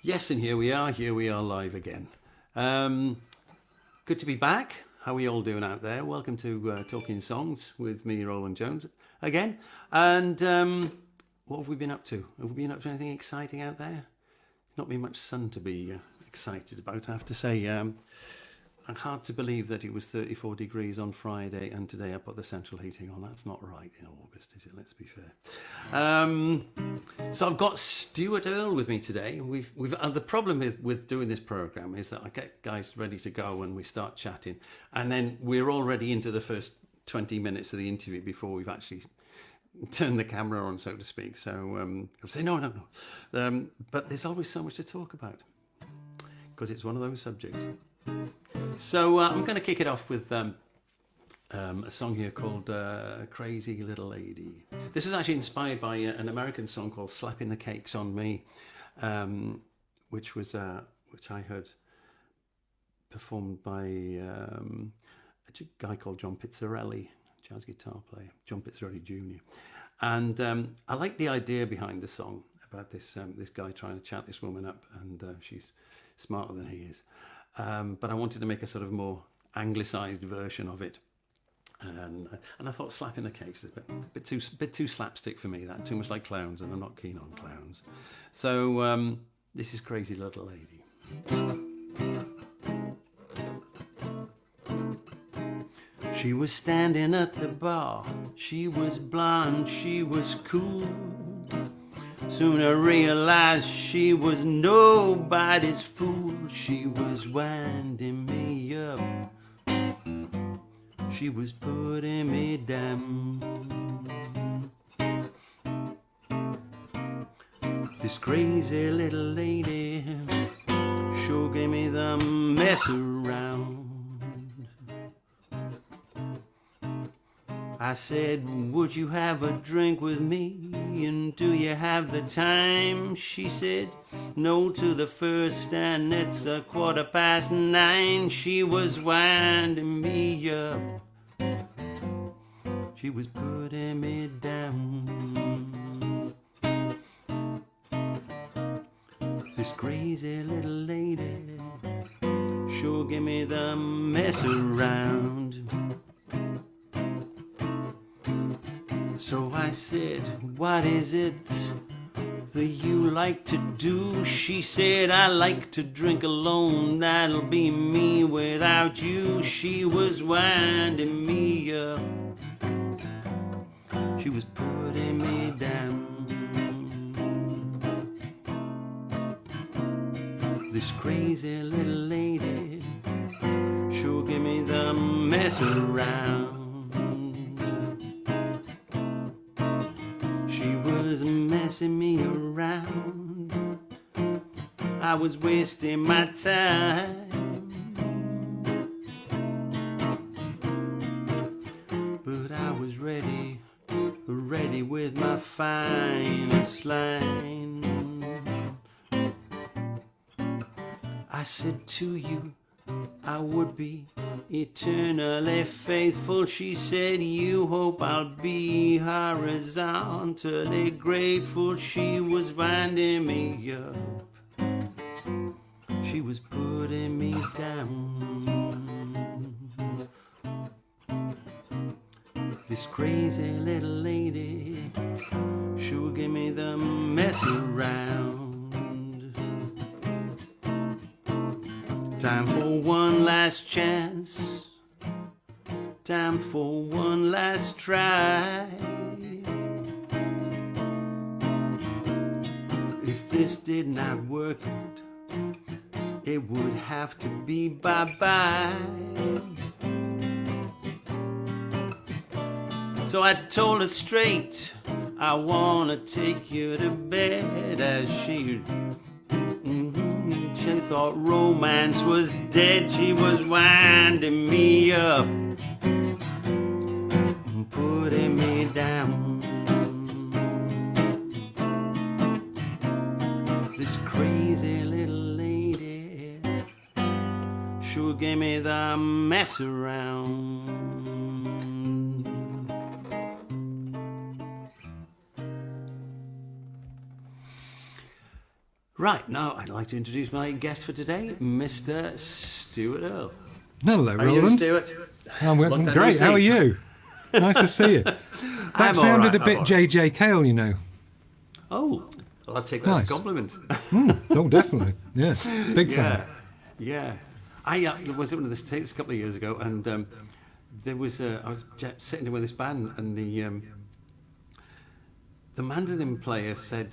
Yes, and here we are live again. Good to be back. How are we all doing out there? Welcome to Talking Songs with me, Roland Jones, again. And what have we been up to? Have we been up to anything exciting out there? It's not been much sun to be excited about, I have to say. Hard to believe that it was 34 degrees on Friday, and today I put the central heating on. That's not right in August, is it? Let's be fair. So I've got Stuart Earl with me today. We've the problem with doing this program is that I get guys ready to go and we start chatting, and then we're already into the first 20 minutes of the interview before we've actually turned the camera on, so to speak. So I say no. But there's always so much to talk about because it's one of those subjects. So I'm going to kick it off with a song here called Crazy Little Lady. This was actually inspired by an American song called Slapping the Cakes on Me, which I heard performed by a guy called John Pizzarelli, jazz guitar player, John Pizzarelli Jr. And I like the idea behind the song about this guy trying to chat this woman up, and she's smarter than he is. But I wanted to make a sort of more anglicised version of it, and I thought slapping the cakes is a bit too slapstick for me. That too much like clowns, and I'm not keen on clowns. So this is Crazy Little Lady. She was standing at the bar. She was blonde. She was cool. Soon I realized she was nobody's fool. She was winding me up. She was putting me down. This crazy little lady sure gave me the mess around. I said, would you have a drink with me? And do you have the time? She said, no to the first, and it's 9:15. She was winding me up. She was putting me down. This crazy little lady sure gave me the mess around. So I said, what is it that you like to do? She said, I like to drink alone. That'll be me without you. She was winding me up. She was putting me down. This crazy little lady sure gave me the mess around. Messing me around. I was wasting my time, but I was ready with my finest line. I said to you I would be eternally faithful. She said, you hope I'll be horizontally grateful. She was winding me up. She was putting me down. This crazy little lady sure gave me the mess around. Time for one last chance. Time for one last try. If this did not work out, it would have to be bye-bye. So I told her straight, I wanna take you to bed. As she thought romance was dead, she was winding me up, putting me down. This crazy little lady sure gave me the mess around. Right, now I'd like to introduce my guest for today, Mr. Stuart Earl. Hello, How are you, Roland. Stuart? I'm great. How are you? Nice to see you. That sounded a bit JJ Cale, you know. Oh, well, I'll take that as a compliment. Oh, definitely. Yeah, big fan. Yeah. I was at one of the States a couple of years ago, and I was sitting there with this band, and the mandolin player said,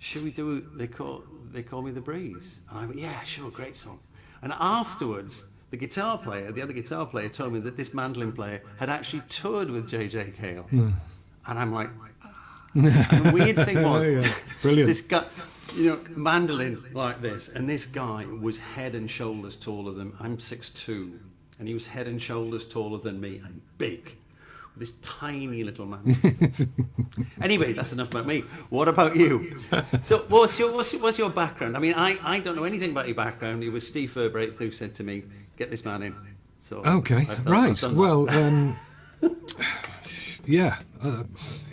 should we do, they call me The Breeze? And I went, yeah, sure, great song. And afterwards, the other guitar player told me that this mandolin player had actually toured with JJ Cale. And I'm like, and the weird thing was, brilliant. This guy, mandolin like this, and this guy was head and shoulders taller than, I'm 6'2", and he was head and shoulders taller than me and big. This tiny little man. Anyway, that's enough about me. What about you? So, what's your background? I mean, I don't know anything about your background. It was Steve Furbraith who said to me, "Get this man in." So, okay, right. Well,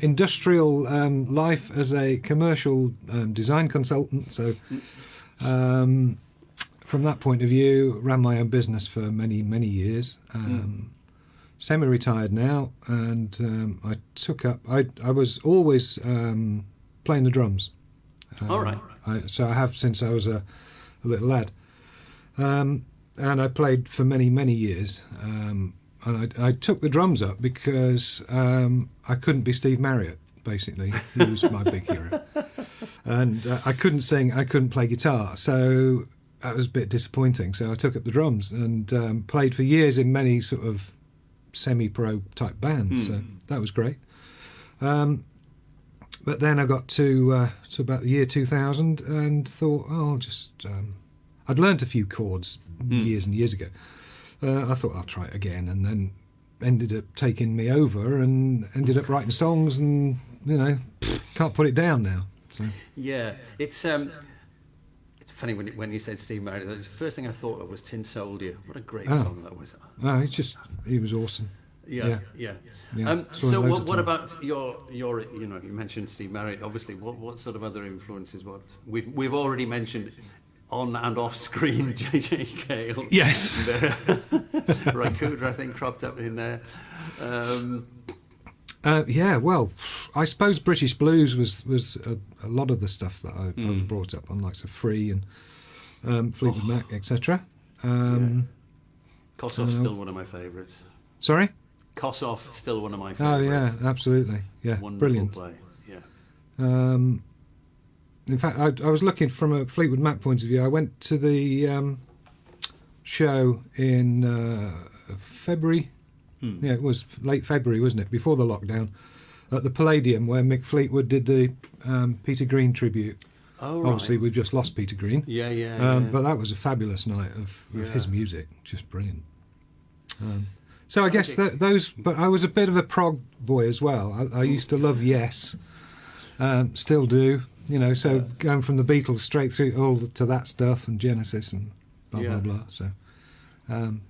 industrial life as a commercial design consultant. So, from that point of view, ran my own business for many years. Semi-retired now, and I took up. I was always playing the drums. All right. So I have since I was a little lad, and I played for many years. And I took the drums up because I couldn't be Steve Marriott. Basically, he was my big hero, and I couldn't sing. I couldn't play guitar, so that was a bit disappointing. So I took up the drums and played for years in many sort of semi-pro type bands, so that was great. But then I got to about the year 2000 and thought, I'd learnt a few chords years and years ago. I thought I'll try it again, and then ended up taking me over and ended up writing songs, and can't put it down now. So. Yeah, it's funny when you said Steve Marriott, the first thing I thought of was Tin Soldier. What a great song that was. He was awesome. Yeah. So what about your you mentioned Steve Marriott, obviously. What sort of other influences? What we've already mentioned on and off screen, JJ Cale. Yes. Ray Cooder, I think, cropped up in there. Well, I suppose British blues was a lot of the stuff that I was brought up on, like Free and Fleetwood Mac, etc. Kossoff's still one of my favourites. Sorry? Kossoff, still one of my favourites. Oh, yeah, absolutely. Yeah, wonderful brilliant. Play. Yeah. In fact, I was looking from a Fleetwood Mac point of view. I went to the show in February. Yeah, it was late February, wasn't it? Before the lockdown, at the Palladium, where Mick Fleetwood did the Peter Green tribute. Oh, right. Obviously, we've just lost Peter Green. Yeah. But that was a fabulous night of his music, just brilliant. So I guess those. But I was a bit of a prog boy as well. I used to love Yes, still do. So going from the Beatles straight through all to that stuff and Genesis and blah blah. So,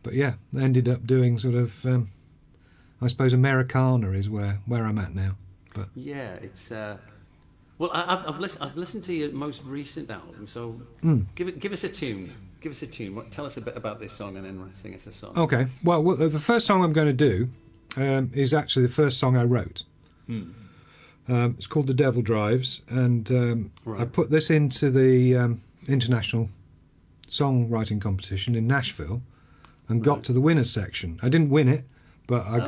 but yeah, I ended up doing sort of. I suppose Americana is where I'm at now. But yeah, it's well, I've listened to your most recent album, so give us a tune. Give us a tune. Tell us a bit about this song, and then sing us a song. Okay. Well, the first song I'm going to do is actually the first song I wrote. It's called "The Devil Drives," and I put this into the international songwriting competition in Nashville, and got to the winners section. I didn't win it. But I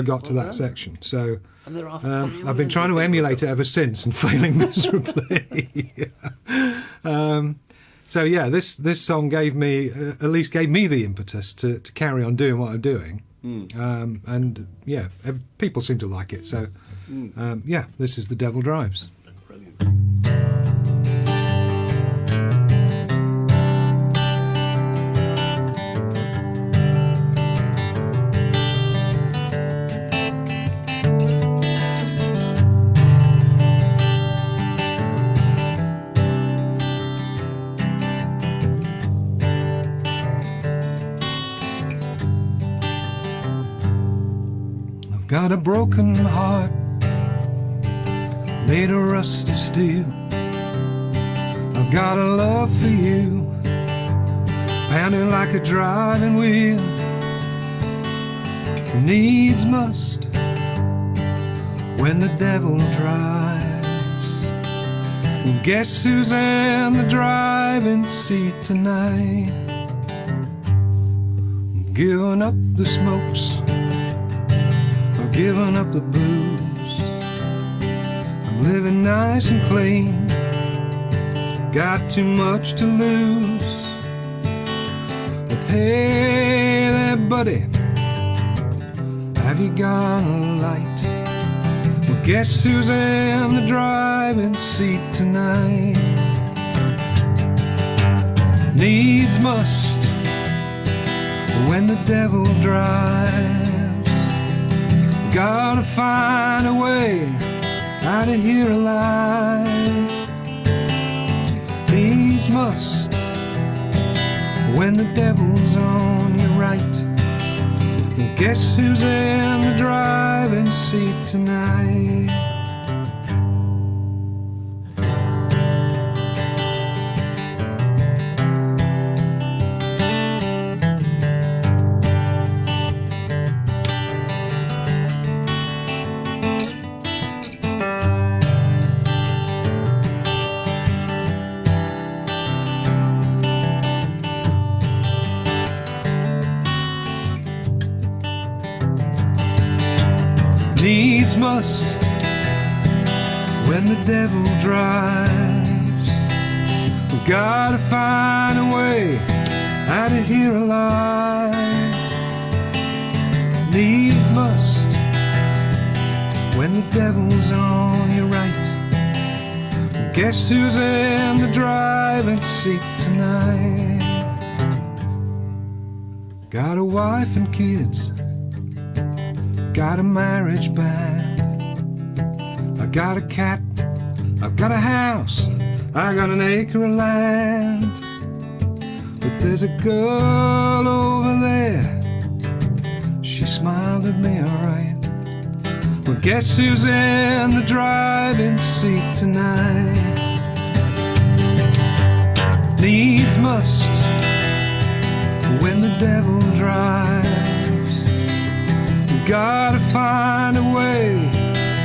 got to that section. So I've been trying to emulate it ever since and failing miserably. So yeah, this song gave me the impetus to carry on doing what I'm doing. And yeah, people seem to like it. So yeah, this is "The Devil Drives." Brilliant. Got a broken heart, made of rusty steel. I've got a love for you, pounding like a driving wheel. Needs must when the devil drives. And guess who's in the driving seat tonight? I'm giving up the smokes, I'm giving up the booze. I'm living nice and clean, got too much to lose. But hey there, buddy, have you got a light? Well, guess who's in the driving seat tonight? Needs must when the devil drives. Gotta find a way out of here alive. Needs must when the devil's on your right. And guess who's in the driving seat tonight? Needs must when the devil drives. We gotta find a way out of here alive. Needs must when the devil's on your right. And guess who's in the driving seat tonight? Got a wife and kids, got a marriage band. I got a cat, I've got a house, I got an acre of land. But there's a girl over there, she smiled at me alright. Well, guess who's in the driving seat tonight? Needs must when the devil drives. Gotta find a way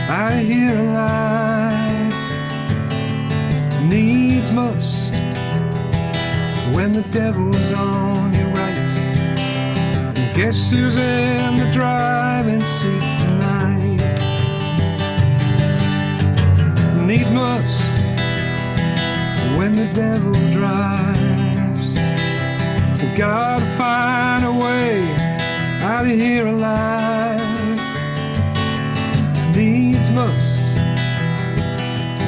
out of here alive. Needs must when the devil's on your right. And guess who's in the driving seat tonight? Needs must when the devil drives. We gotta find a way out of here alive. Needs must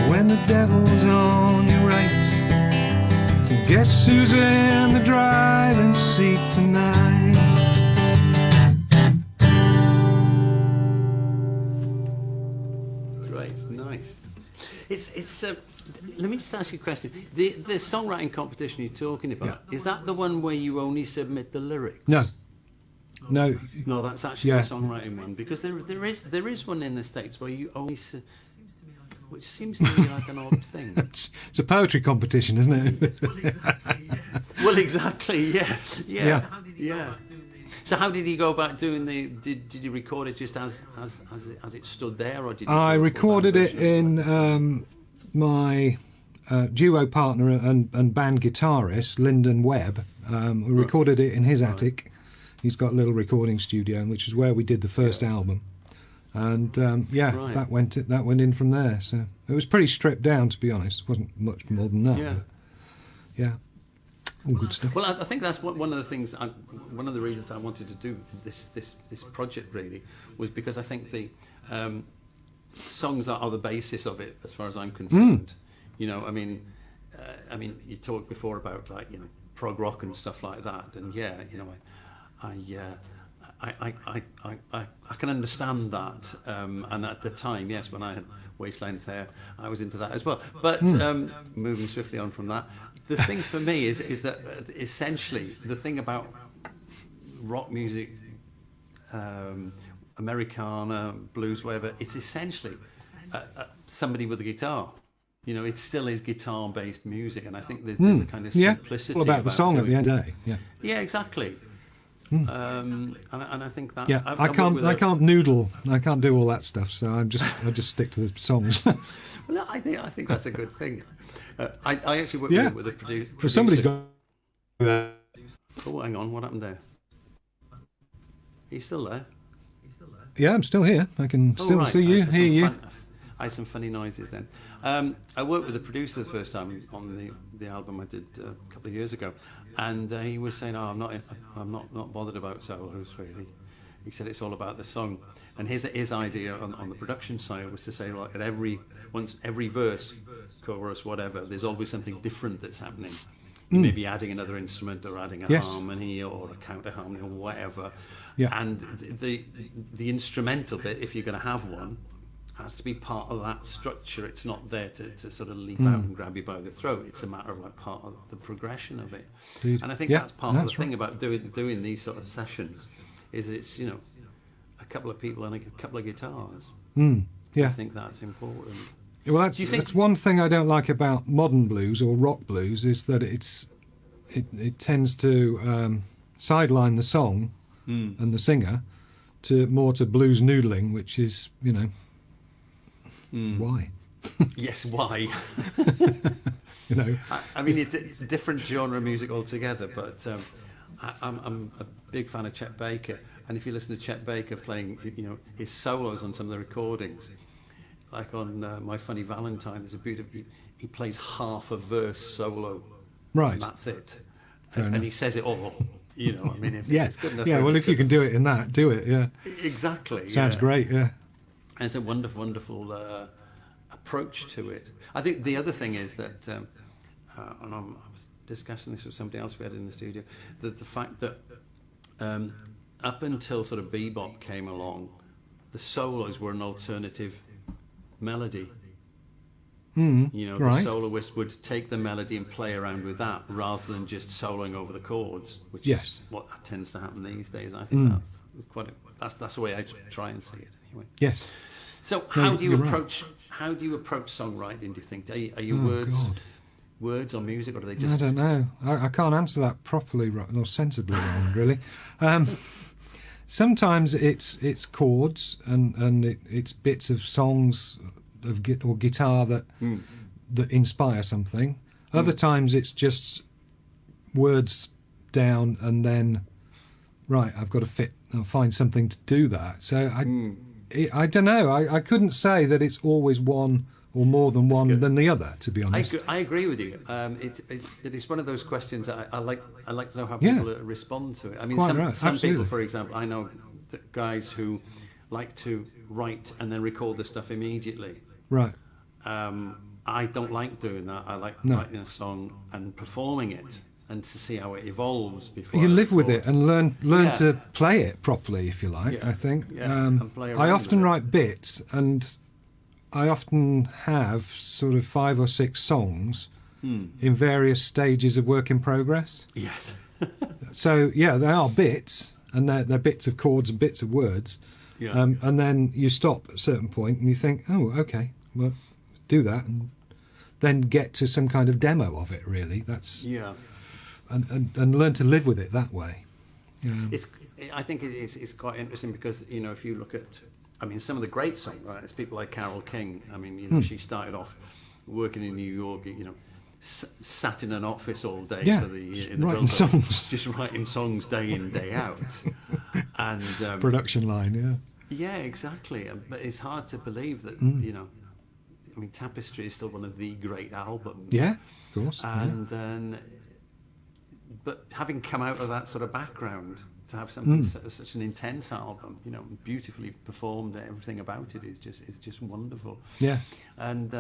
when the devil's on your right. And guess who's in the driving seat tonight? Great, nice. It's let me just ask you a question. The songwriting competition you're talking about, is that the one where you only submit the lyrics? No. No, that's actually the songwriting one, because there is one in the States where you only, which seems to me like an odd thing. It's a poetry competition, isn't it? Well, exactly. Yeah. So how did he go about doing the? Did you record it just as it stood there, or did you I recorded it in my duo partner and band guitarist Lyndon Webb. We recorded it in his attic. He's got a little recording studio, which is where we did the first album, and that went in from there. So it was pretty stripped down, to be honest. It wasn't much more than that. Yeah, yeah, all good stuff. Well, I think that's one of the things. One of the reasons I wanted to do this project really was because I think the songs are the basis of it, as far as I'm concerned. You know, I mean, you talked before about prog rock and stuff like that, and I can understand that, and at the time, yes, when I had Wasteland Fair, I was into that as well. But moving swiftly on from that, the thing for me is that essentially the thing about rock music, Americana, blues, whatever, it's essentially somebody with a guitar. You know, it still is guitar-based music, and I think there's a kind of simplicity. All about the song at the end of the day. Yeah. Yeah, exactly. And I think that's. Yeah, I can't noodle. I can't do all that stuff. So I just stick to the songs. Well, I think that's a good thing. I actually work with a producer. Well, somebody's got. Oh, hang on, what happened there? Are you still there? Yeah, I'm still here. I can still see you, hear you. I had some funny noises then. I worked with a producer the first time on the album I did a couple of years ago, and he was saying, "Oh, I'm not bothered about solos really." He said it's all about the song, and his idea on the production side was to say, like, at every verse, chorus, whatever, there's always something different that's happening. You may be adding another instrument or adding a harmony or a counter harmony or whatever. Yeah. And the instrumental bit, if you're going to have one, has to be part of that structure. It's not there to sort of leap out and grab you by the throat. It's a matter of like part of the progression of it. Dude. And I think that's part of the thing about doing these sort of sessions is it's, you know, a couple of people and a couple of guitars. I think that's important. Well, that's one thing I don't like about modern blues or rock blues is that it tends to sideline the song and the singer to blues noodling, which is, you know, why? Yes, why? You know, I mean, it's a different genre of music altogether, but I'm a big fan of Chet Baker, and if you listen to Chet Baker playing, you know, his solos on some of the recordings, like on My Funny Valentine, there's a beautiful. He plays half a verse solo, right? And that's it, and he says it all. You know, I mean, if it's good enough. Yeah, well, if you can do it in that, do it. Yeah, exactly. Sounds great. Yeah, and it's a wonderful approach to it. I think the other thing is that, and I was discussing this with somebody else we had in the studio, that the fact that up until sort of bebop came along, the solos were an alternative melody. You know, the soloist would take the melody and play around with that rather than just soloing over the chords, which is what tends to happen these days. I think that's the way I try and see it anyway. Yes. So how do you approach songwriting? Do you think are you words or music, or do they just? I don't know. I can't answer that properly or sensibly, really. Sometimes it's chords and it's bits of songs or guitar that inspire something. Other times it's just words down and then I've got to find something to do that. So I don't know. I couldn't say that it's always one or more than one than the other, to be honest. I agree with you. It is one of those questions I like to know how people respond to it. I mean, some people, for example, I know guys who like to write and then record the stuff immediately. Right. I don't like doing that. I like writing a song and performing it and to see how it evolves before you live with it and learn to play it properly, if you like. I think I often write bits, and I often have sort of 5 or 6 songs in various stages of work in progress. Yes. So they are bits, and they're bits of chords and bits of words. Yeah. And then you stop at a certain point and you think, oh, okay, well, do that, and then get to some kind of demo of it. Really, that's and learn to live with it that way. I think it's quite interesting because, you know, if you look at, I mean, some of the great songwriters, people like Carole King. I mean, you know, she started off working in New York. You know, sat in an office all day for writing songs, just writing songs day in, day out, and production line. Yeah, exactly. But it's hard to believe that you know. I mean, Tapestry is still one of the great albums. Yeah, of course. And then, but having come out of that sort of background, to have something such an intense album, you know, beautifully performed, everything about it is just wonderful. Yeah. And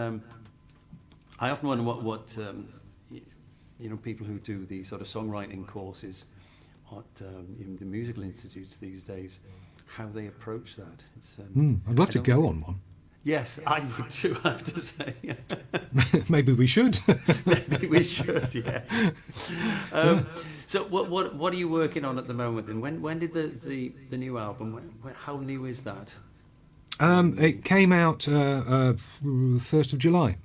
I often wonder what you know, people who do the sort of songwriting courses at in the musical institutes these days, how they approach that. It's, I'd love to go on one. Yes, I would too, I have to say. Maybe we should. Maybe we should, yes. So what are you working on at the moment? And when did the new album, how new is that? It came out 1st of July.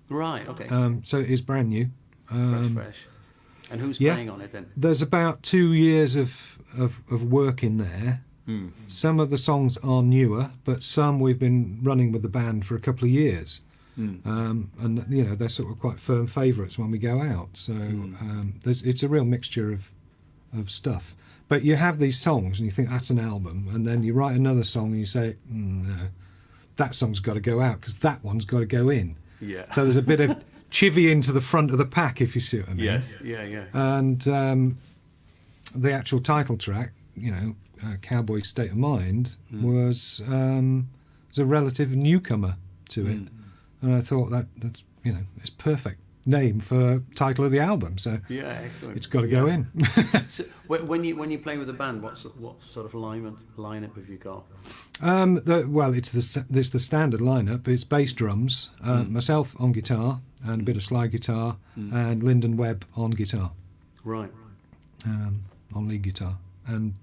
Right. Okay. So it is brand new. Fresh. And who's yeah. playing on it then? There's about 2 years of work in there. Some of the songs are newer, but some we've been running with the band for a couple of years. And you know, they're sort of quite firm favourites when we go out. So it's a real mixture of stuff. But you have these songs and you think that's an album, and then you write another song and you say, no, that song's got to go out because that one's got to go in. Yeah. So there's a bit of chivying to the front of the pack, if you see what I mean. Yes. Yeah. And the actual title track, you know, Cowboy State of Mind, was a relative newcomer to it. And I thought that's, you know, it's perfect name for title of the album. So yeah, excellent. It's got to go in. So when you play with the band, what sort of lineup have you got? It's the standard lineup. It's bass drums, myself on guitar and a bit of slide guitar, and Lyndon Webb on guitar. Right. On lead guitar, and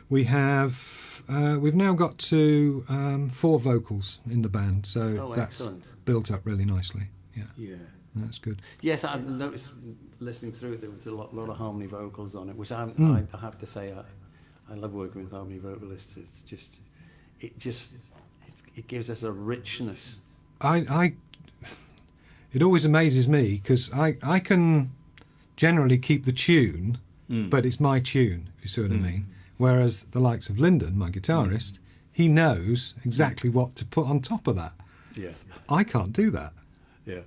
we've now got to 4 vocals in the band, so that's excellent. Built up really nicely. Yeah. That's good. Yes, I've noticed listening through it, there was a lot of harmony vocals on it, which I have to say I love working with harmony vocalists. It's just it gives us a richness. It always amazes me because I can generally keep the tune, but it's my tune, if you see what I mean. Whereas the likes of Lyndon, my guitarist, he knows exactly what to put on top of that. Yeah. I can't do that. Yeah.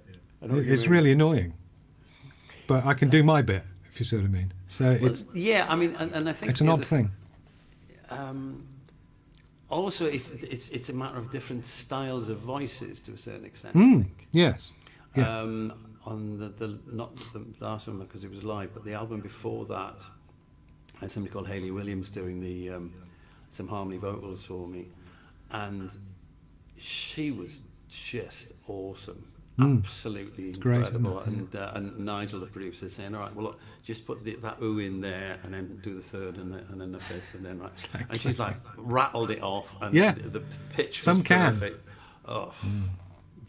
It's really annoying. But I can do my bit, if you see what I mean. So yeah, I mean, and I think it's an odd thing. Also, it's a matter of different styles of voices to a certain extent. I think. Yes. Yeah. On the not the last one because it was live, but the album before that, I had somebody called Hayley Williams doing the some harmony vocals for me, and she was just awesome. Absolutely incredible. Great, and Nigel, the producer, saying, "All right, well, look, just put that ooh in there, and then do the third, and then the fifth, and then right." Exactly. And she's like rattled it off, and the pitch Some was can. perfect. Oh,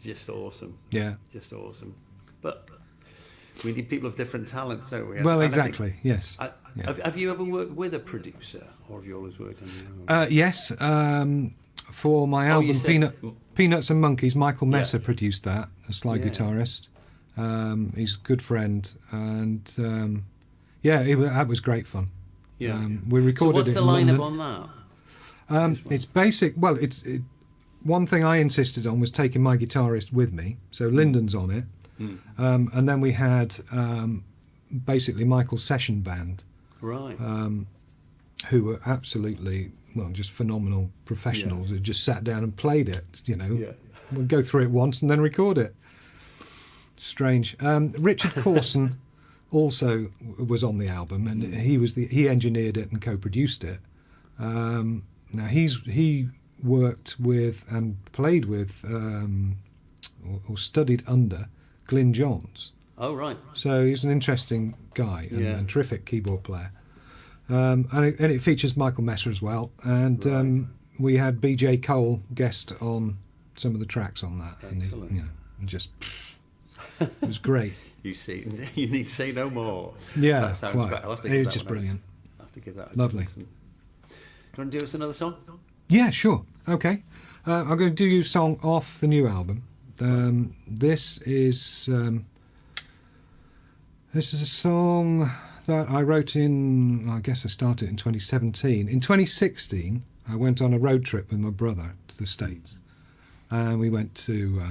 just awesome. Yeah. Just awesome. But we need people of different talents, don't we? Well, And exactly. Yes. Have you ever worked with a producer, or have you always worked on your own? Yes. For my album Peanuts and Monkeys, Michael Messer produced that, a slide guitarist. He's a good friend, and that was great fun. Yeah. We recorded so what's it the in lineup London. on that? It's basic. Well, one thing I insisted on was taking my guitarist with me, so Lyndon's on it, and then we had basically Michael's session band, Right. who were absolutely just phenomenal professionals who just sat down and played it. You know, we'll go through it once and then record it. Strange. Richard Corson also was on the album, and he engineered it and co-produced it. Now he worked with and played with or studied under Glyn Johns. Oh, right. So he's an interesting guy and terrific keyboard player. And it features Michael Messer as well. And we had BJ Cole guest on some of the tracks on that. Excellent. And it was great. You need to say no more. Yeah, that sounds quite. better. I'll have to It give was that just one brilliant. I'll have to give that a Lovely. listen. Do you want to do us another song? Yeah, sure. Okay. I'm going to do you a song off the new album. This is a song that I wrote I guess I started in 2017. In 2016, I went on a road trip with my brother to the States. And we went to,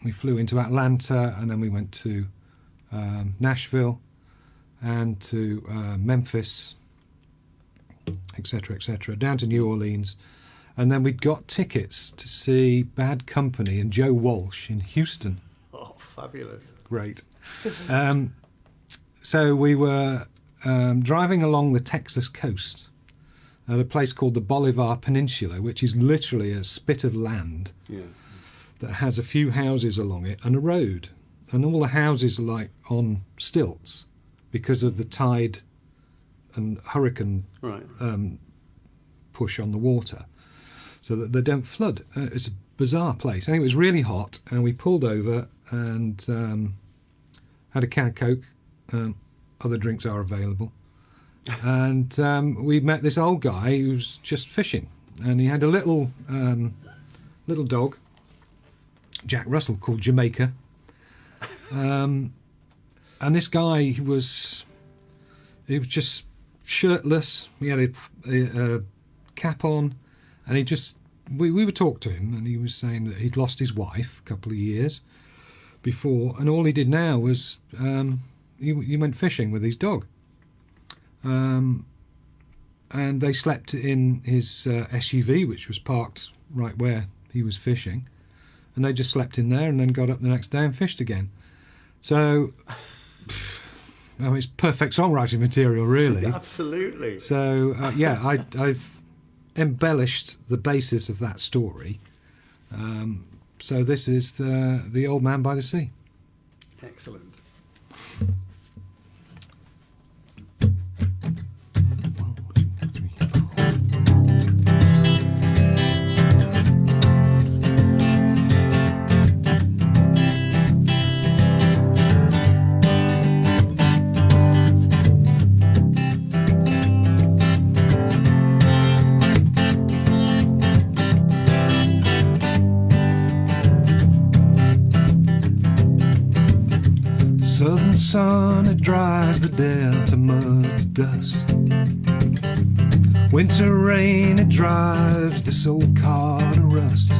we flew into Atlanta, and then we went to Nashville and to Memphis, etc., down to New Orleans. And then we'd got tickets to see Bad Company and Joe Walsh in Houston. Oh, fabulous. Great. So we were driving along the Texas coast at a place called the Bolivar Peninsula, which is literally a spit of land that has a few houses along it and a road. And all the houses are like on stilts because of the tide and hurricane push on the water, so that they don't flood. It's a bizarre place. And it was really hot, and we pulled over and had a can of Coke. Other drinks are available. And we met this old guy who was just fishing, and he had a little dog, Jack Russell, called Jamaica. And this guy was just shirtless. He had a cap on, and we would talk to him, and he was saying that he'd lost his wife a couple of years before, and all he did now was he went fishing with his dog. And they slept in his SUV, which was parked right where he was fishing, and they just slept in there and then got up the next day and fished again. So, I mean, it's perfect songwriting material, really. Absolutely. So, I've embellished the basis of that story. So this is the Old Man by the Sea. Excellent. Southern sun, it dries the delta mud to dust. Winter rain, it drives this old car to rust.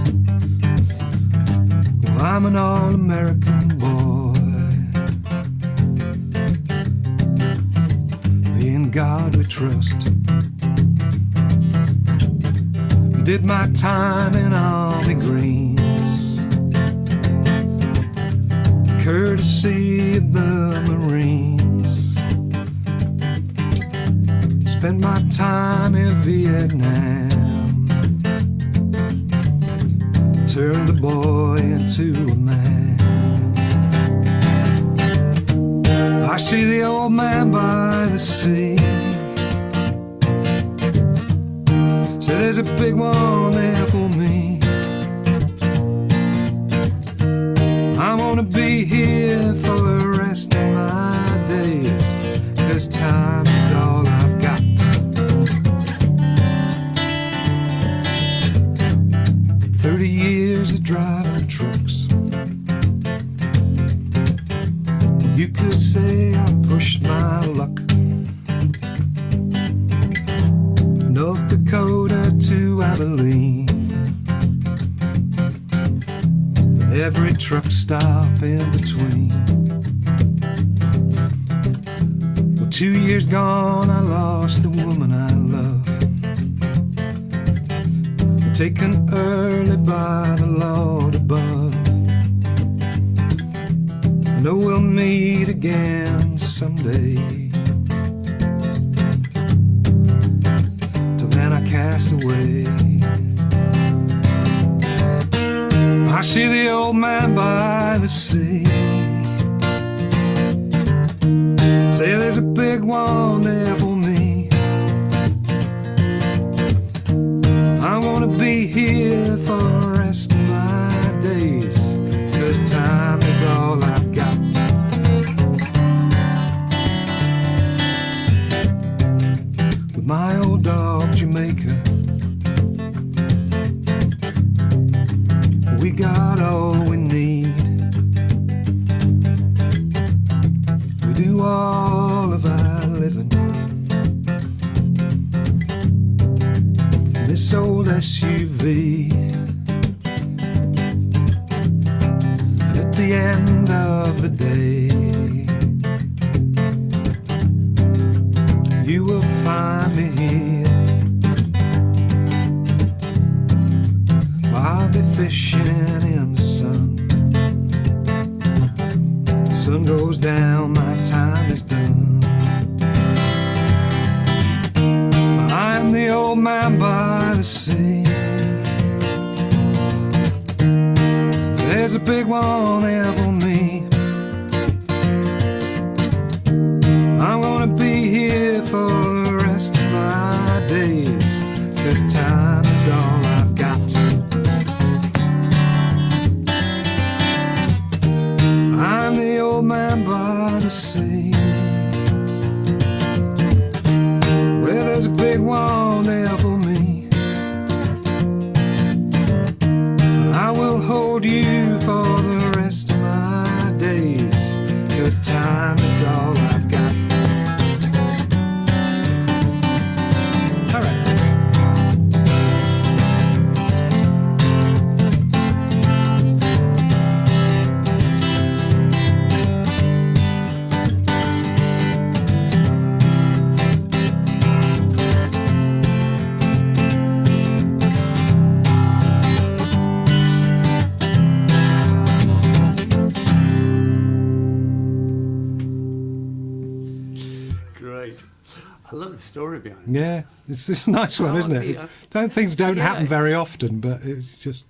Well, I'm an all-American boy. In God we trust. Did my time in Army Greens, courtesy of the Marines. Spent my time in Vietnam, turned a boy into a man. I see the old man by the sea. Say there's a big one there for me. I wanna be here for the rest of my days, 'cause time is all I've got. Years of driving trucks, you could say I pushed my luck. North Dakota to Abilene, every truck stop in between. Well, 2 years gone, I lost the woman I loved, taken early by the Lord above. I know we'll meet again someday. Till then I cast away. I see the old man by the sea. Say there's a big one there for me. I wanna be here for the rest of my days, 'cause time is all I've got. With my old dog Jamaica, we got all we need. We do all of our living. This old SUV, and at the end of the day, you will find me here. I'll be fishing in the sun. The sun goes down, my time is done. I am the old man by the sea. There's a big one there for me. I wanna be here for the rest of my days, 'cause time is all I've got. sea. Well, there's a big wall there for me. I will hold you for the rest of my days, 'cause time is all I've got. All right. Great. I love the story behind it. Yeah, it's a nice one, isn't it? Yeah. Things don't happen Yes. very often, but it's just,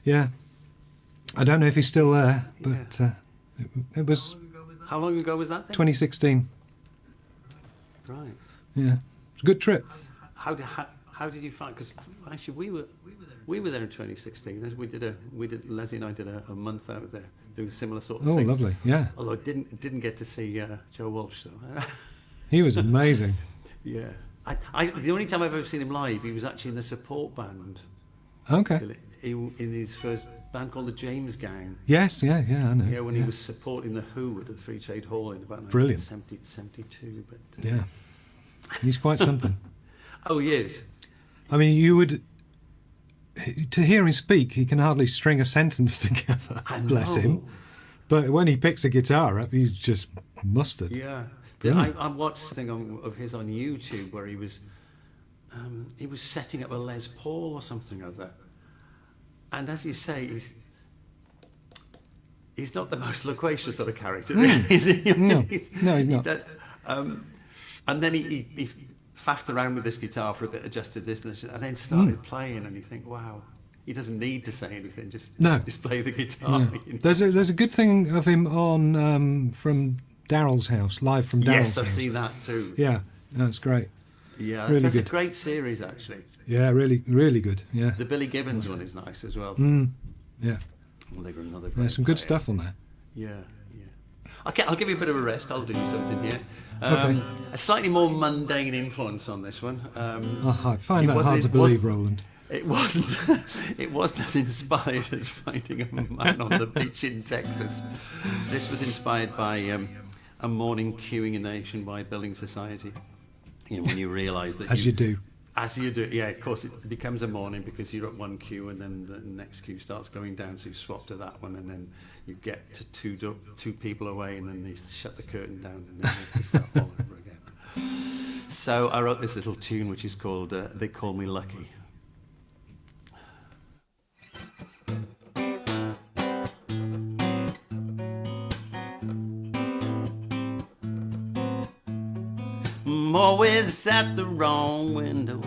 yeah. I don't know if he's still there, but it was How long ago was that then? 2016. Right. Yeah, it's a good trip. How did you find? Because actually we were there in 2016. Leslie and I did a month out there doing a similar sort of Oh, thing. lovely. Yeah, Although I didn't get to see Joe Walsh though. he was amazing. Yeah. The only time I've ever seen him live, he was actually in the support band. Okay. In his first band called the James Gang. Yes, yeah, I know. Yeah, when he was supporting the Who at the Free Trade Hall in about Brilliant. 1972. But Yeah, he's quite something. Oh, he is. I mean, to hear him speak, he can hardly string a sentence together. I Bless know. him. But when he picks a guitar up, he's just mustard. Yeah. Brilliant. I watched something of his on YouTube where he was setting up a Les Paul or something like that. And as you say, he's not the most loquacious sort of character, really, is he? No, he's not. And then he faffed around with this guitar for a bit, adjusted this and then started playing, and you think, wow, he doesn't need to say anything, just play the guitar. Yeah. You know? There's a good thing of him on from Daryl's house, live from Daryl's Yes, I've house. seen that too. Yeah, that's great. Yeah, Really that's good. a great series, actually. Yeah, really, really good. Yeah. The Billy Gibbons one is nice as well. Yeah. Well, they got another There's great some good player. stuff on there. Yeah. Okay, I'll give you a bit of a rest. I'll do something here. Okay. A slightly more mundane influence on this one. I find it that wasn't- hard to it believe, wasn't- Roland. It wasn't. It wasn't as inspired as finding a man on the beach in Texas. This was inspired by a morning queuing in the Nationwide Building Society. You know, when you realise that As you do. As you do, yeah. Of course, it becomes a morning because you're at one queue and then the next queue starts going down, so you swap to that one, and then you get to two people away, and then they shut the curtain down, and then you start all over again. So I wrote this little tune, which is called "They Call Me Lucky." I'm always at the wrong window,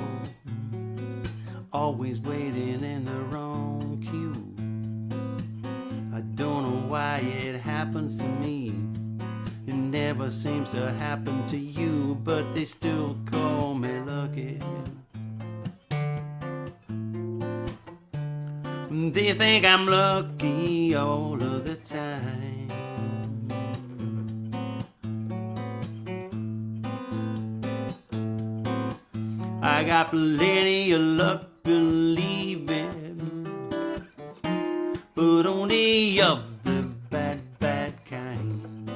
always waiting in the wrong queue. I don't know why it happens to me. It never seems to happen to you, but they still call me lucky. They think I'm lucky all of the time. I got plenty of luck, believe me, but only of the bad, bad kind.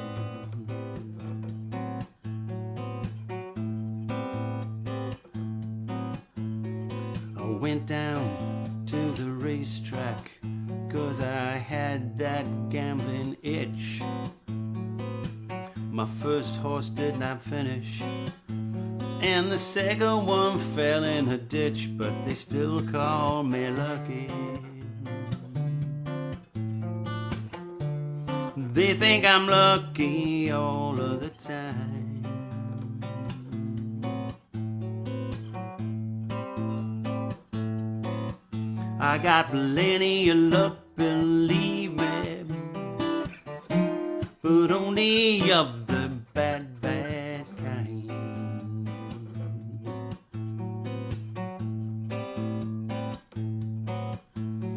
I went down to the racetrack 'cause I had that gambling itch. My first horse did not finish, and the second one fell in a ditch, but they still call me lucky. They think I'm lucky all of the time. I got plenty of luck, believe me, but only of the bad, bad kind.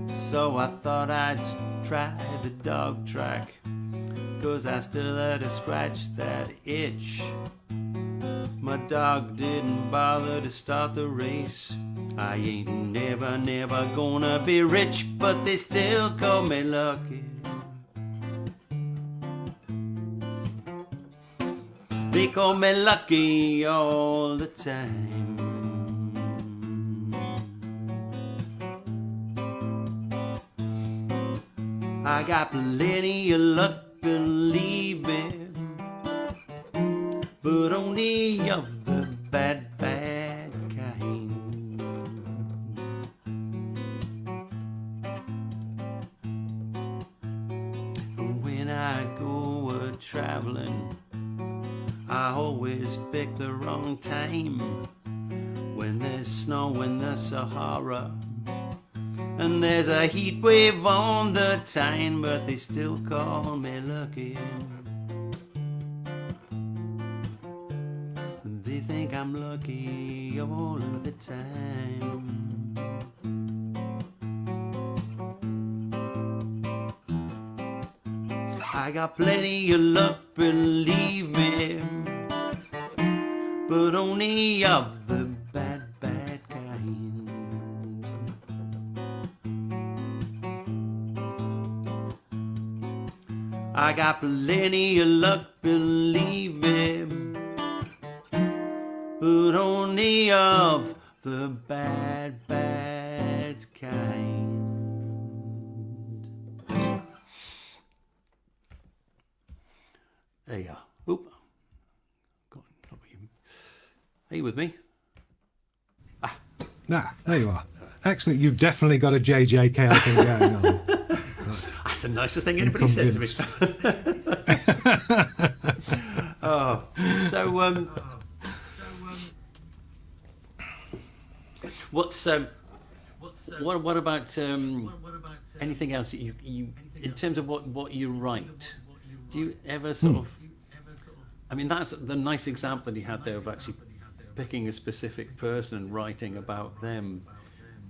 So I thought I'd try the dog track, 'cause I still had to scratch that itch. My dog didn't bother to start the race. I ain't never gonna be rich, but they still call me lucky. They call me lucky all the time. I got plenty of luck, believe me, but only of the bad kind. When I go traveling, I always pick the wrong time. When there's snow in the Sahara and there's a heat wave on the Tyne, but they still call me lucky. They think I'm lucky all of the time. I got plenty of luck, believe me, but only of the bad kind. I got plenty of luck, believe me, but only of the bad kind. There you are. Oop. Are you with me? There you are. Excellent. You've definitely got a JJK thing going on. That's the nicest thing anybody said to me. Oh, so what about anything else that you in terms of what you write? Do you ever sort of? I mean, that's the nice example that he had there of actually picking a specific person and writing about them.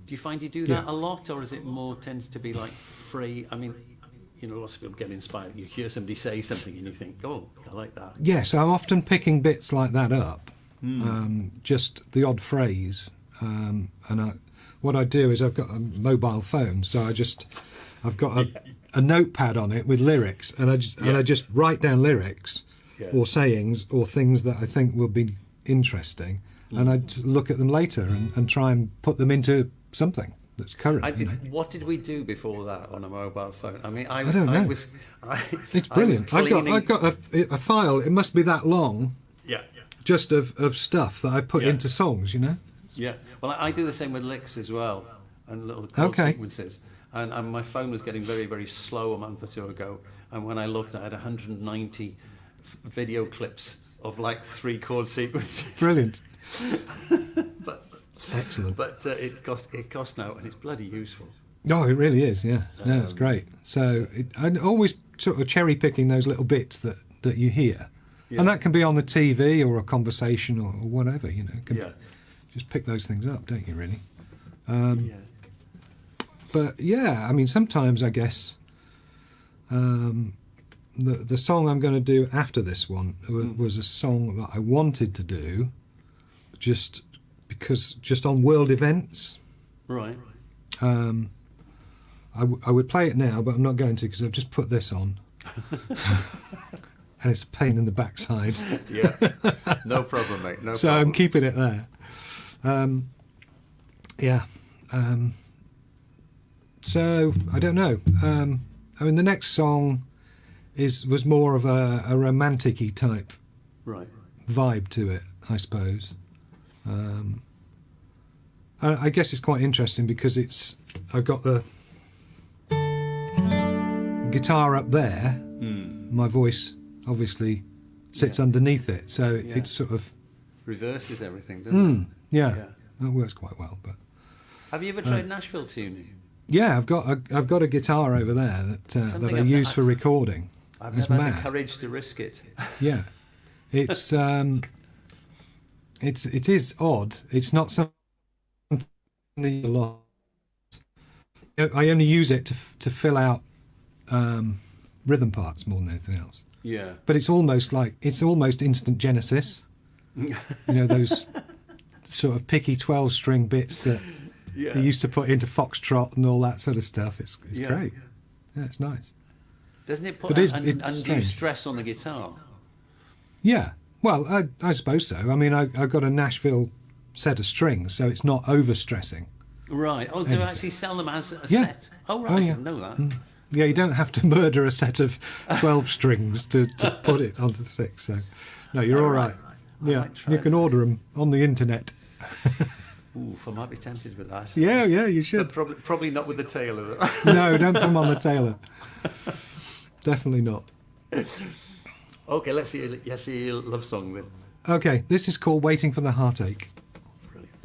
Do you find you do that a lot, or is it more tends to be like free? I mean, you know, lots of people get inspired. You hear somebody say something and you think, oh, I like that. Yes, I'm often picking bits like that up, just the odd phrase. What I do is I've got a mobile phone, so I've got a notepad on it with lyrics, and I just write down lyrics or sayings or things that I think will be interesting, and I look at them later and try and put them into something that's current. What did we do before that on a mobile phone? I mean, I don't know. It's brilliant. I've got a file. It must be that long. Yeah. Just of stuff that I put into songs. You know. Yeah. Well, I do the same with licks as well, and little chord sequences. And my phone was getting very, very slow a month or two ago. And when I looked, I had 190 video clips of like 3 chord sequences. Brilliant. Excellent. But it costs now, and it's bloody useful. Oh, it really is. Yeah. No, it's great. So I'm always sort of cherry picking those little bits that you hear, and that can be on the TV or a conversation or whatever. You know. Just pick those things up, don't you? Really. But yeah, I mean, sometimes I guess the song I'm going to do after this one was a song that I wanted to do just on world events. Right. I would play it now, but I'm not going to because I've just put this on. And it's a pain in the backside. Yeah, no problem, mate. No so problem. I'm keeping it there. So I don't know. I mean, the next song was more of a romantic-y type vibe to it, I suppose. I guess it's quite interesting because I've got the guitar up there. My voice obviously sits underneath it, so it sort of reverses everything, doesn't it? Yeah, that works quite well. But have you ever tried Nashville tuning? Yeah, I've got a guitar over there that I use for recording. I've never had the courage to risk it. Yeah, it's it is odd. It's not something a lot. I only use it to fill out rhythm parts more than anything else. Yeah. But it's almost instant Genesis. You know, those sort of picky 12-string bits that they used to put into Foxtrot and all that sort of stuff. It's great. Yeah, it's nice. Doesn't it put undue stress on the guitar? Yeah. Well, I suppose so. I mean, I've got a Nashville set of strings, so it's not over-stressing. Right. Oh, do you actually sell them as a set? Oh, right. I didn't know that. Yeah, you don't have to murder a set of 12 strings to put it onto 6. So, no, you're all right. Yeah, you can order them on the internet. Oof, I might be tempted with that. Yeah, you should. But probably not with the tailor. No, don't put them on the tailor. Definitely not. Okay, let's see a love song then. Okay, this is called Waiting for the Heartache. Brilliant.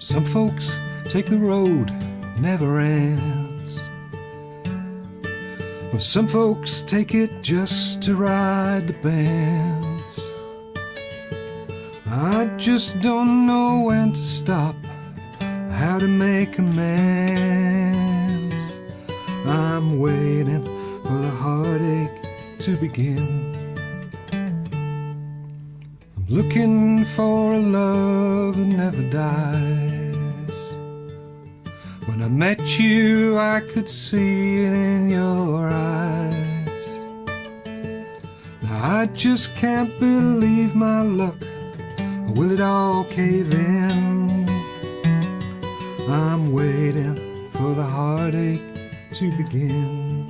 Some folks take the road, never ends. Well, some folks take it just to ride the bends. I just don't know when to stop, how to make amends. I'm waiting for the heartache to begin. I'm looking for a love that never dies. When I met you, I could see it in your eyes. Now I just can't believe my luck, or will it all cave in? I'm waiting for the heartache to begin.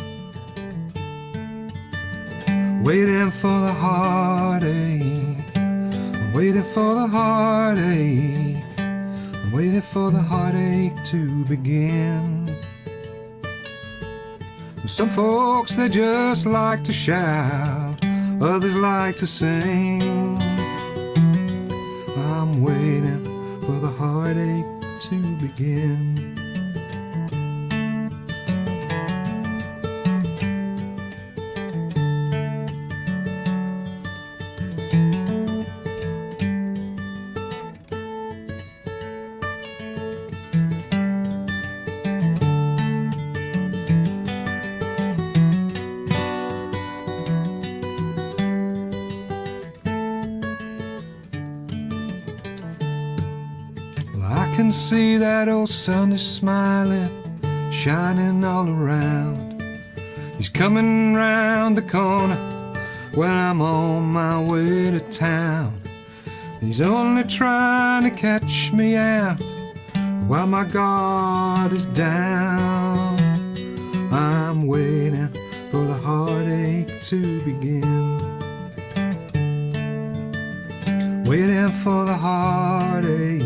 Waiting for the heartache, I'm waiting for the heartache, I'm waiting for the heartache to begin. Some folks, they just like to shout, others like to sing. I'm waiting for the heartache to begin. I can see that old sun is smiling, shining all around. He's coming round the corner when I'm on my way to town. He's only trying to catch me out while my guard is down. I'm waiting for the heartache to begin. Waiting for the heartache,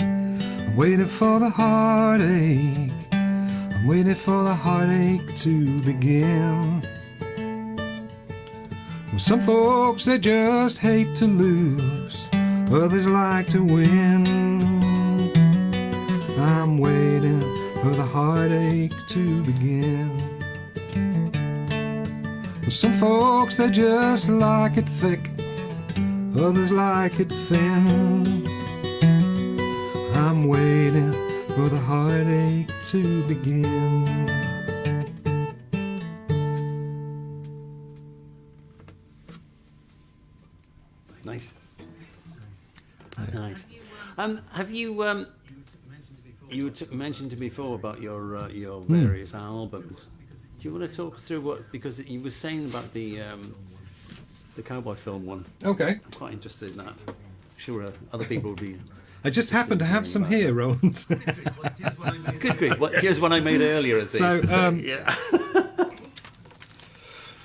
I'm waiting for the heartache, I'm waiting for the heartache to begin. Well, some folks, they just hate to lose, others like to win. I'm waiting for the heartache to begin. Well, some folks, they just like it thick, others like it thin. I'm waiting for the heartache to begin. Nice. Nice. Have you mentioned before about your various albums? Do you want to talk through what, because you were saying about the cowboy film one? Okay. I'm quite interested in that. I'm sure other people would be. I just happen to have some here, Roland. Good grief. Here's one I made earlier, as they used to say. Yeah.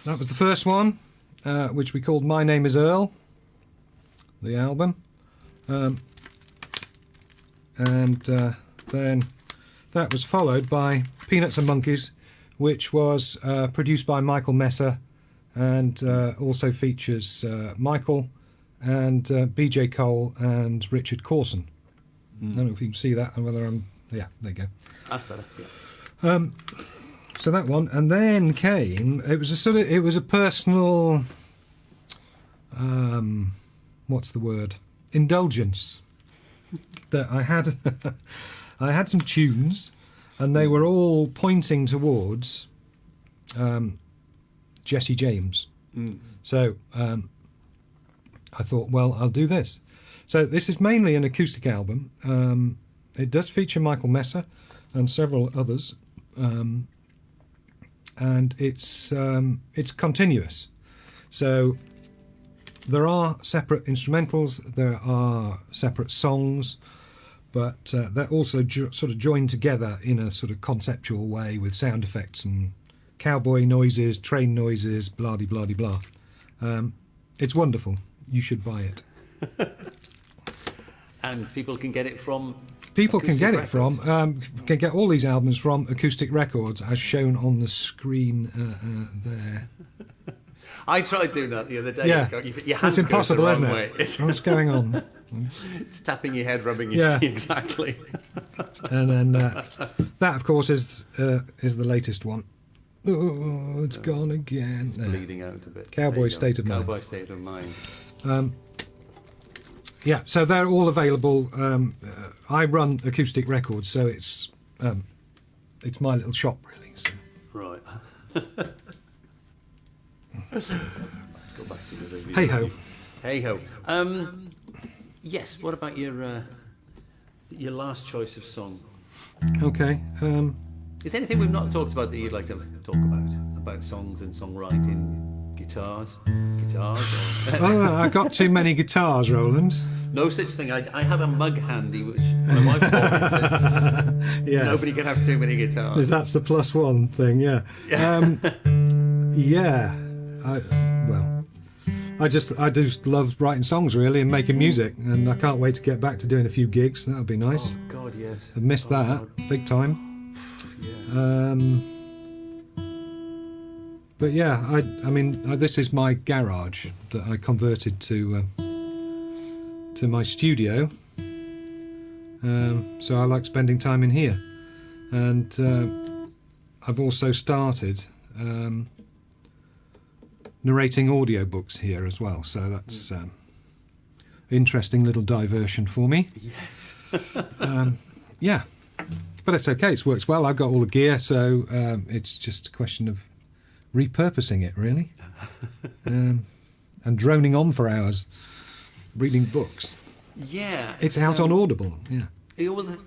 That was the first one, which we called My Name is Earl, the album. And then that was followed by Peanuts and Monkeys, which was produced by Michael Messer and also features Michael and BJ Cole and Richard Corson. I don't know if you can see that and whether I'm... Yeah, there you go. That's better. Yeah. So that one, and then came... It was a personal... what's the word? Indulgence. That I had... I had some tunes, and they were all pointing towards Jesse James. So I thought, well, I'll do this. So this is mainly an acoustic album. It does feature Michael Messer and several others, and it's continuous. So there are separate instrumentals, there are separate songs, but they're also sort of joined together in a sort of conceptual way with sound effects and cowboy noises, train noises, blah-de-blah-de-blah. It's wonderful. You should buy it. And people can get it from... People can get Acoustic it from... can get all these albums from Acoustic Records, as shown on the screen there. I tried doing that the other day. Yeah, Your hand it's impossible, goes the isn't wrong it? way. What's going on? It's tapping your head, rubbing your Yeah. exactly. And then that, of course, is the latest one. Oh, it's gone again. It's bleeding out a bit. Cowboy There you go. State of Mind. Cowboy State of Mind. Yeah, so they're all available. I run Acoustic Records, so it's my little shop, really. So. Right. Let's go back to the review. Hey ho. Hey ho. Yes. What about your last choice of song? Okay. Is there anything we've not talked about that you'd like to talk about songs and songwriting, guitars? Oh, I got too many guitars, Roland. No such thing. I have a mug handy, which my wife bought me, says Yes. nobody can have too many guitars. That's the +1 thing, yeah. Yeah. I just love writing songs, really, and making music, and I can't wait to get back to doing a few gigs. That'll be nice. Oh God, yes. I've missed that God. big time. Yeah. But yeah, I mean, this is my garage that I converted to my studio. So I like spending time in here, and I've also started narrating audiobooks here as well. So that's interesting little diversion for me. Yes. Yeah, but it's okay. It works well. I've got all the gear, so it's just a question of repurposing it, really, and droning on for hours reading books. Yeah. It's out on Audible. Yeah. Yeah, well,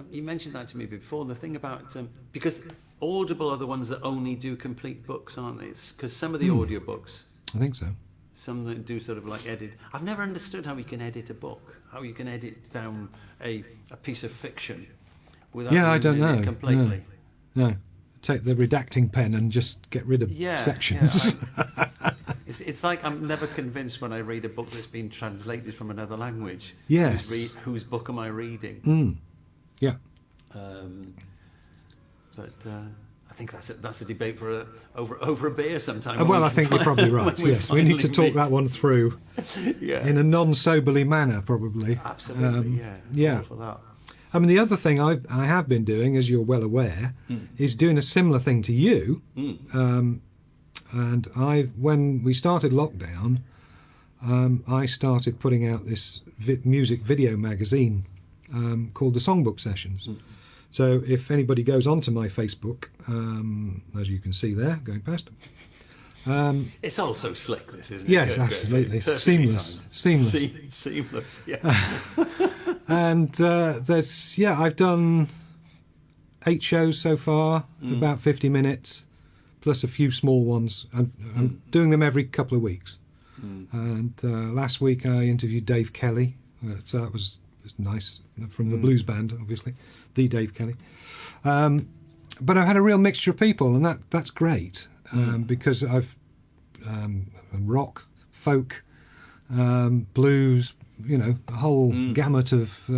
you mentioned that to me before. The thing about because Audible are the ones that only do complete books, aren't they? Because some of the audiobooks, I think so. some that do sort of like edit. I've never understood how you can edit a book, how you can edit down a piece of fiction without Yeah, I don't ruining it know. completely. No. Take the redacting pen and just get rid of sections. Yeah, it's like I'm never convinced when I read a book that's been translated from another language. Yes. Whose book am I reading? Yeah. But I think that's a debate for over a beer sometime. Well, I think you're probably right. Yes, we need to talk that one through Yeah, in a non-soberly manner, probably. absolutely. yeah. All for that. I mean, the other thing I have been doing, as you're well aware, is doing a similar thing to you. And when we started lockdown, I started putting out this music video magazine called the Songbook Sessions. So if anybody goes onto my Facebook, as you can see there, going past, It's all so slick, this, isn't it? yes, Good, absolutely, perfectly seamless. timed. Seamless. Yeah. And I've done 8 shows so far, about 50 minutes, plus a few small ones. I'm doing them every couple of weeks. And last week I interviewed Dave Kelly, so that was nice, from the blues band, obviously, the Dave Kelly. But I've had a real mixture of people, and that's great, because I've rock, folk, blues, a whole gamut of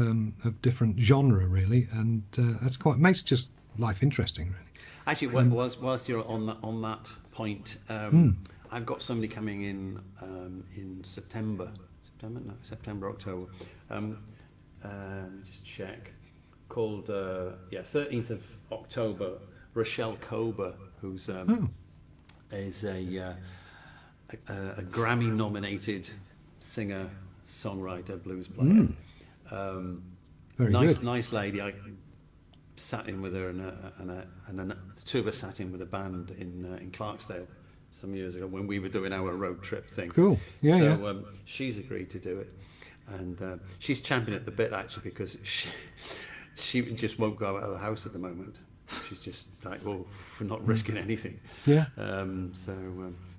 different genre, really, and that's makes just life interesting, really. Actually, whilst you're on that point, I've got somebody coming in September, October. Let me just check. Called 13th of October. Rochelle Kober, who's is a Grammy-nominated singer, songwriter, blues player. Very good. Nice lady. I sat in with her, and the two of us sat in with a band in Clarksdale some years ago when we were doing our road trip thing. Cool. Yeah, so she's agreed to do it, and she's champing at the bit actually, because she just won't go out of the house at the moment. She's just like, well, we're not risking anything. Yeah.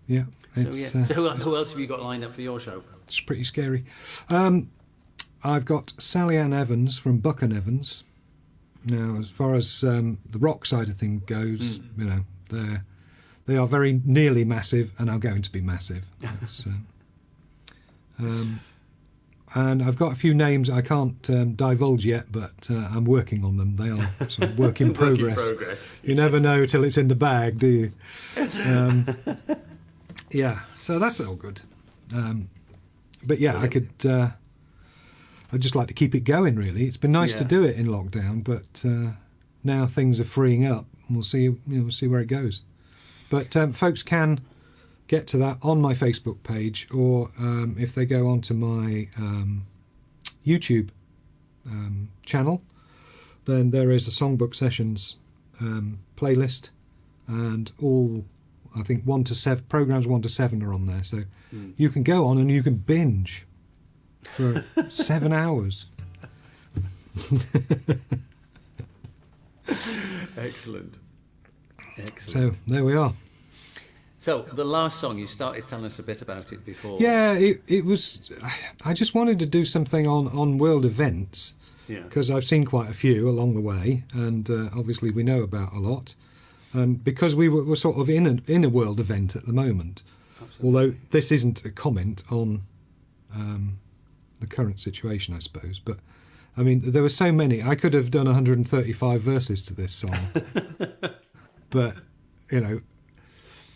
Yeah. It's, So who else have you got lined up for your show? It's pretty scary. I've got Sally Ann Evans from Buck and Evans. Now, as far as the rock side of things goes, you know, they are very nearly massive and are going to be massive. And I've got a few names I can't divulge yet, but I'm working on them. They are sort of work in progress. You never know till it's in the bag, do you? Yeah, so that's all good. But yeah, I'd just like to keep it going, really. It's been nice to do it in lockdown, but now things are freeing up. We'll see. We'll see where it goes. But folks can get to that on my Facebook page, or if they go onto my YouTube channel, then there is a Songbook Sessions playlist, and all, I think, 1 to 7 programs 1 to 7 are on there, so you can go on and you can binge for 7 hours. Excellent. So there we are. So the last song, you started telling us a bit about it before. Yeah, it was. I just wanted to do something on world events, because I've seen quite a few along the way, and obviously we know about a lot, and because we're sort of in a world event at the moment. Absolutely. Although this isn't a comment on the current situation, I suppose, but I mean there were so many. I could have done 135 verses to this song, but you know.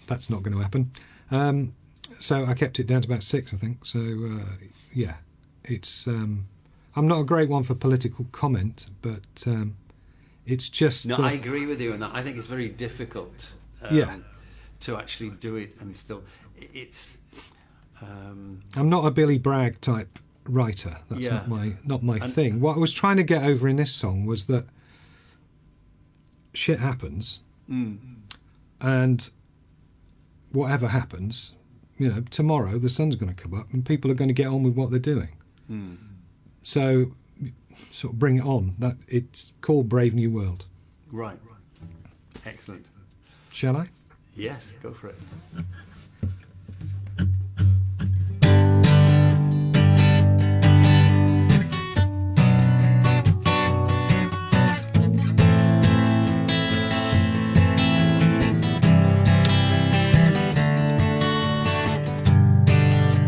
That's not going to happen. So I kept it down to about 6, I think. So, yeah, it's... I'm not a great one for political comment, but it's just... No, I agree with you on that. I think it's very difficult to actually do it, and still... It's... I'm not a Billy Bragg type writer. That's not my thing. What I was trying to get over in this song was that shit happens, and... whatever happens, you know, tomorrow the sun's going to come up and people are going to get on with what they're doing. So, sort of bring it on. That it's called Brave New World. Right. Excellent. Shall I? Yes, go for it.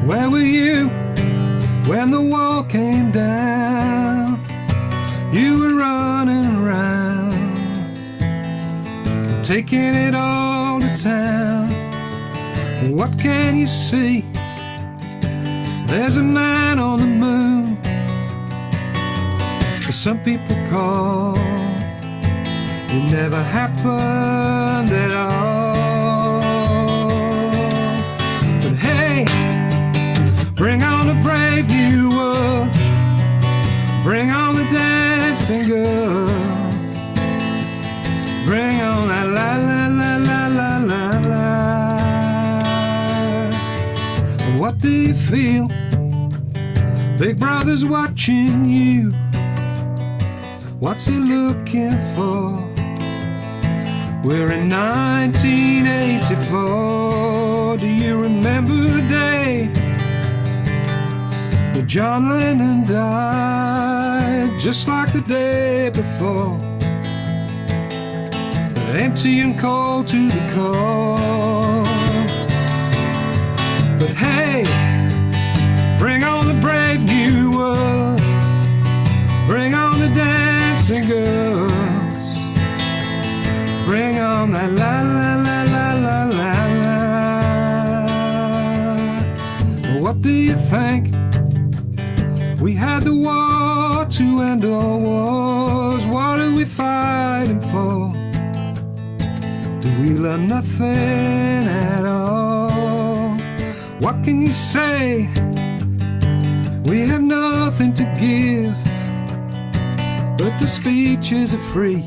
Where were you when the wall came down? You were running around, taking it all to town. What can you see? There's a man on the moon, but some people call it never happened at all. But hey, bring on a brave new world. Bring on the dancing girl. Bring on that la la la la la la la. What do you feel? Big brother's watching you. What's he looking for? We're in 1984. Do you remember the day John Lennon died, just like the day before, empty and cold to the core? But hey, bring on the brave new world. Bring on the dancing girls. Bring on that la la la la la la la. We had the war to end all wars. What are we fighting for? Do we learn nothing at all? What can you say? We have nothing to give, but the speeches are free.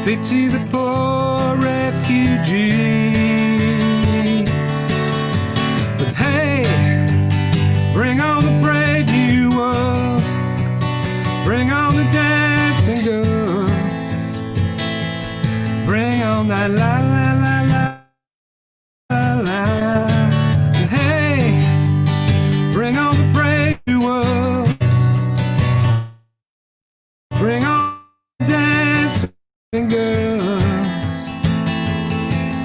Pity the poor refugee. But hey, bring on the brave new world. Bring on the dancing girls. Bring on that la la la la la la. Hey, bring on the brave new world. Bring on the dancing girls.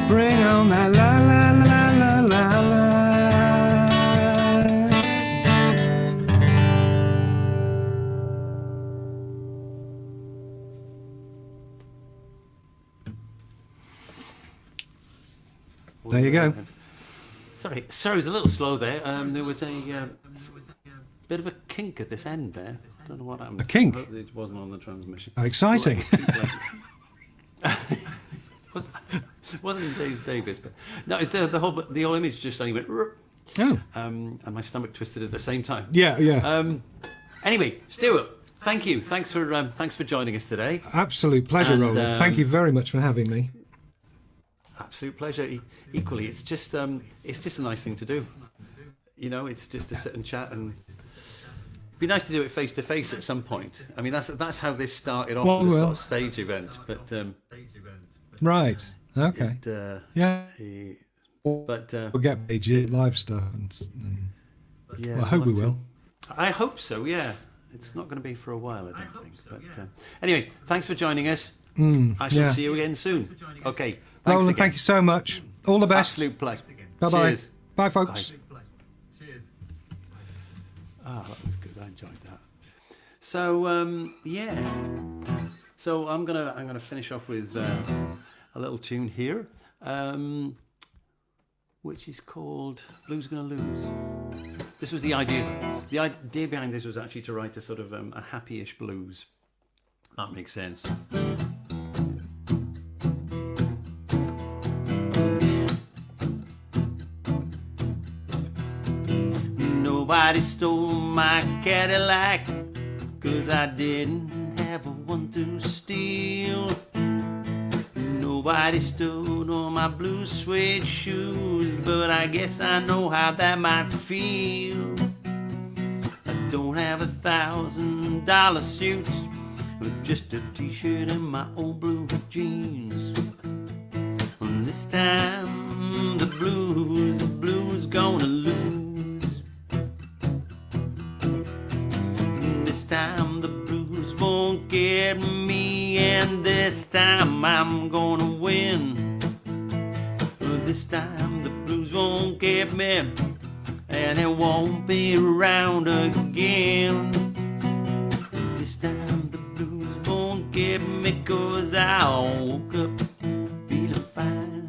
Bring on that la la la la la la. There you go. Sorry, it was a little slow there. There was a bit of a kink at this end there. I don't know what happened. A kink? I hope it wasn't on the transmission. Exciting. Wasn't Dave Davis, but no, the whole image just only went. Oh. And my stomach twisted at the same time. Yeah, yeah. Anyway, Stuart, thank you. Thanks for joining us today. Absolute pleasure, And, Roland. Thank you very much for having me. Absolute pleasure. Equally, it's just a nice thing to do. You know, it's just to sit and chat, and it'd be nice to do it face to face at some point. I mean, that's how this started off, as a sort of stage event. But Right. Okay. Yeah. But We'll get paid live stuff, and yeah, well, I hope we will. I hope so. Yeah, it's not going to be for a while, I don't think. But anyway, thanks for joining us. I shall see you again soon. Okay. Thanks Roland, again. thank you so much. All the best. Absolute pleasure. Bye-bye. Cheers. Bye, folks. Bye. Ah, that was good. I enjoyed that. So so I'm gonna finish off with a little tune here, which is called "Blues Gonna Lose." This was the idea. The idea behind this was actually to write a sort of a happy-ish blues. That makes sense. Nobody stole my Cadillac, 'cause I didn't have one to steal. Nobody stole all my blue suede shoes, but I guess I know how that might feel. I don't have $1,000 suits, but just a t-shirt and my old blue jeans. And this time the blues gonna lose. This time the blues won't get me, and this time I'm gonna win. This time the blues won't get me, and it won't be around again. This time the blues won't get me, 'cause I woke up feeling fine.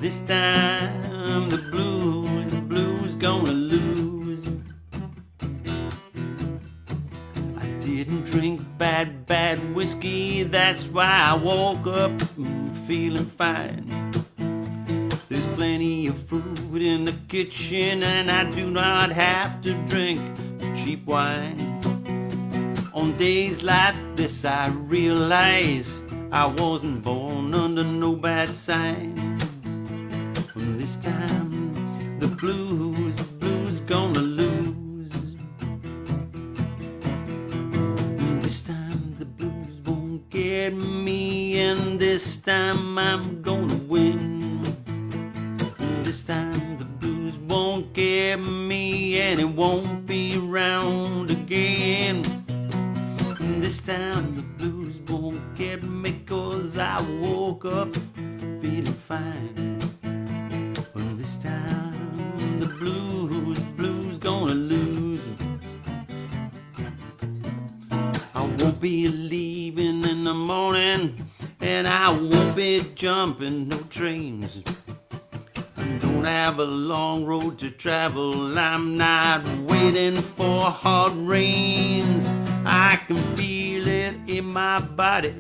This time the blues gonna lose. I didn't drink bad whiskey, that's why I woke up feeling fine. There's plenty of food in the kitchen, and I do not have to drink cheap wine. On days like this I realize I wasn't born under no bad sign. This time the blues gonna lose. This time the blues won't get me, and this time I'm gonna win. This time the blues won't get me, and it won't be around again. This time the blues won't get me, 'cause I woke up feeling fine. This time the blues gonna lose. I won't be leaving in the morning, and I won't be jumping no trains. I don't have have a long road to travel. I'm not waiting for hard rains. I can feel it in my body,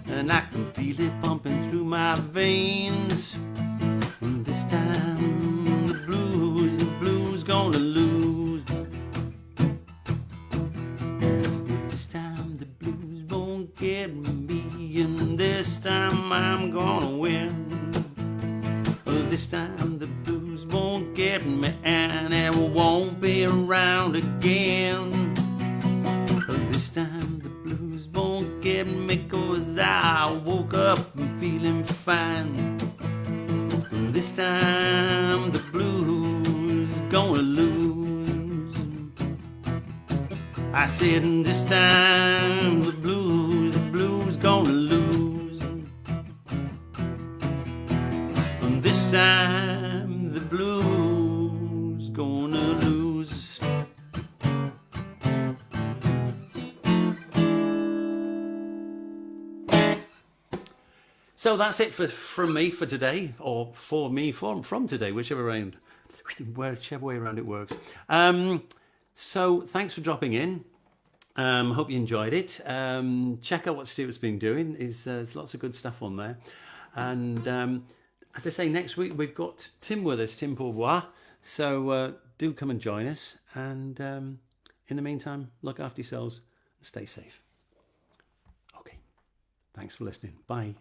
and I can feel it pumping through my veins. And this time the blues gonna lose. This time the blues won't get me, and this time I'm gonna win. This time the blues won't get me, and it won't be around again. This time the blues won't get me, 'cause I woke up feeling fine. This time the blues gonna lose. I said this time the blues gonna lose. This time the blues gonna lose. So that's it from me for today, or for me from today, whichever way around it works. So thanks for dropping in. Hope you enjoyed it. Check out what Stuart's been doing. There's lots of good stuff on there. And as I say, next week we've got Tim with us, Tim Pourbois. So do come and join us. And in the meantime, look after yourselves and stay safe. Okay. Thanks for listening. Bye.